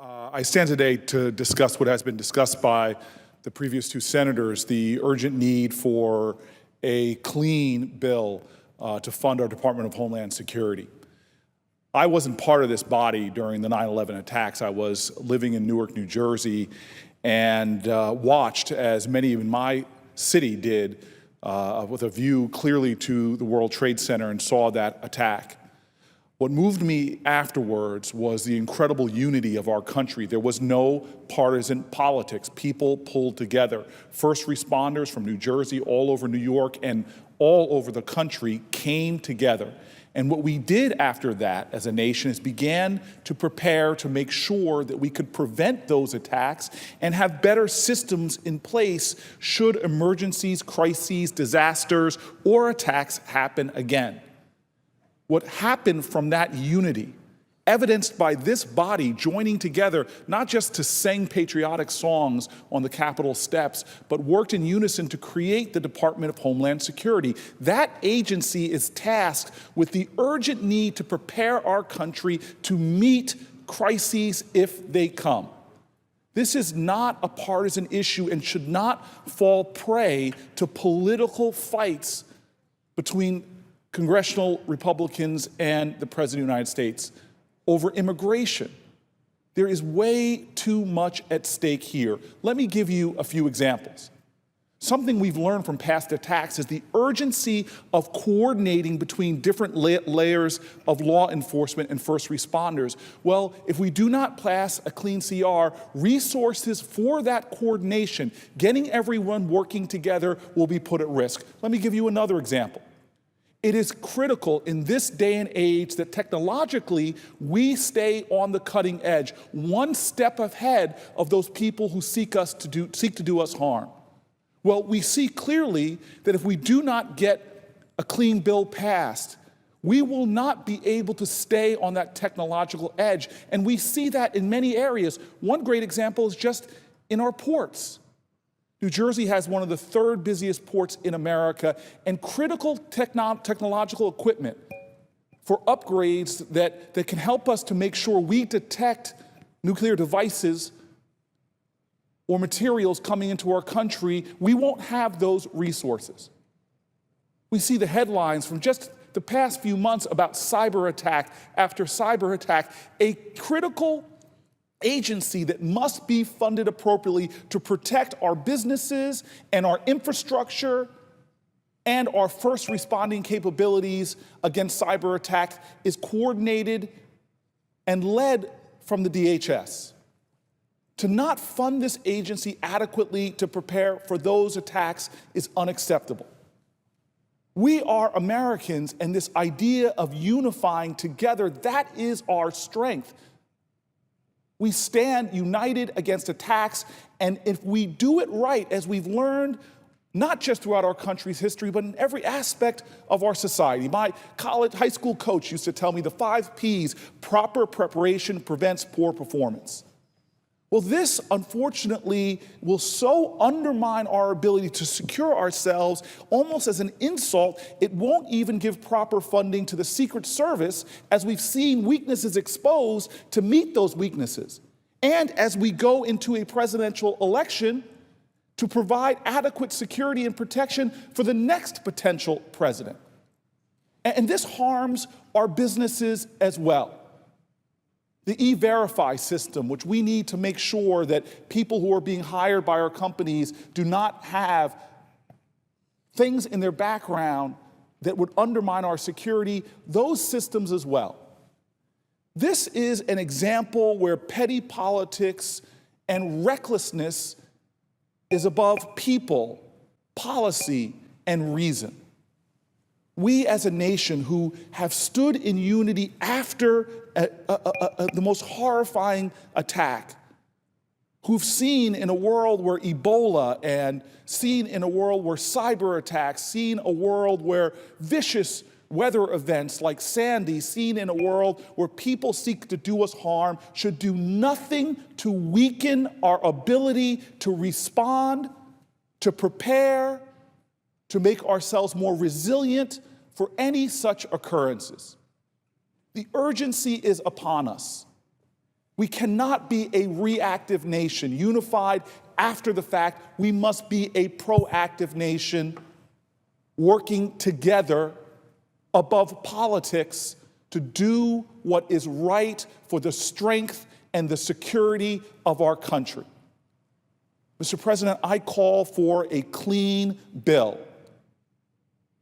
I stand today to discuss what has been discussed by the previous two senators, the urgent need for a clean bill to fund our Department of Homeland Security. I wasn't part of this body during the 9/11 attacks. I was living in Newark, New Jersey, and watched, as many in my city did, with a view clearly to the World Trade Center, and saw that attack. What moved me afterwards was the incredible unity of our country. There was no partisan politics. People pulled together. First responders from New Jersey, all over New York, and all over the country came together. And what we did after that as a nation is began to prepare to make sure that we could prevent those attacks and have better systems in place should emergencies, crises, disasters, or attacks happen again. What happened from that unity, evidenced by this body joining together, not just to sing patriotic songs on the Capitol steps, but worked in unison to create the Department of Homeland Security. That agency is tasked with the urgent need to prepare our country to meet crises if they come. This is not a partisan issue and should not fall prey to political fights between congressional Republicans and the President of the United States over immigration. There is way too much at stake here. Let me give you a few examples. Something we've learned from past attacks is the urgency of coordinating between different layers of law enforcement and first responders. Well, if we do not pass a clean CR, resources for that coordination, getting everyone working together, will be put at risk. Let me give you another example. It is critical in this day and age that technologically we stay on the cutting edge, one step ahead of those people who seek to do us harm. Well, we see clearly that if we do not get a clean bill passed, we will not be able to stay on that technological edge. And we see that in many areas. One great example is just in our ports. New Jersey has one of the third busiest ports in America, and critical technological equipment for upgrades that can help us to make sure we detect nuclear devices or materials coming into our country. We won't have those resources. We see the headlines from just the past few months about cyber attack after cyber attack, a critical agency that must be funded appropriately to protect our businesses and our infrastructure and our first responding capabilities against cyber attacks is coordinated and led from the DHS. To not fund this agency adequately to prepare for those attacks is unacceptable. We are Americans, and this idea of unifying together, that is our strength. We stand united against attacks, and if we do it right, as we've learned, not just throughout our country's history, but in every aspect of our society. My high school coach used to tell me the 5 Ps: proper preparation prevents poor performance. Well, this, unfortunately, will so undermine our ability to secure ourselves, almost as an insult. It won't even give proper funding to the Secret Service, as we've seen weaknesses exposed, to meet those weaknesses. And as we go into a presidential election, to provide adequate security and protection for the next potential president. And this harms our businesses as well. The E-Verify system, which we need to make sure that people who are being hired by our companies do not have things in their background that would undermine our security, those systems as well. This is an example where petty politics and recklessness is above people, policy, and reason. We as a nation who have stood in unity after the most horrifying attack, who've seen in a world where Ebola, and seen in a world where cyber attacks, seen a world where vicious weather events like Sandy, seen in a world where people seek to do us harm, should do nothing to weaken our ability to respond, to prepare, to make ourselves more resilient for any such occurrences. The urgency is upon us. We cannot be a reactive nation, unified after the fact. We must be a proactive nation, working together above politics to do what is right for the strength and the security of our country. Mr. President, I call for a clean bill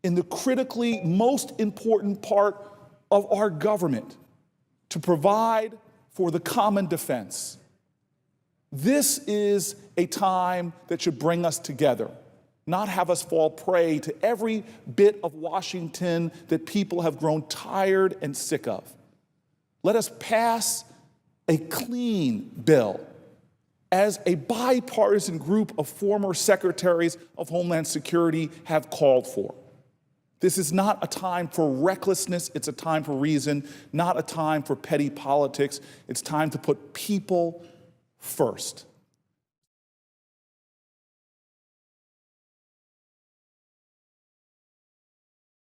in the critically most important part of our government, to provide for the common defense. This is a time that should bring us together, not have us fall prey to every bit of Washington that people have grown tired and sick of. Let us pass a clean bill as a bipartisan group of former secretaries of Homeland Security have called for. This is not a time for recklessness, it's a time for reason, not a time for petty politics. It's time to put people first.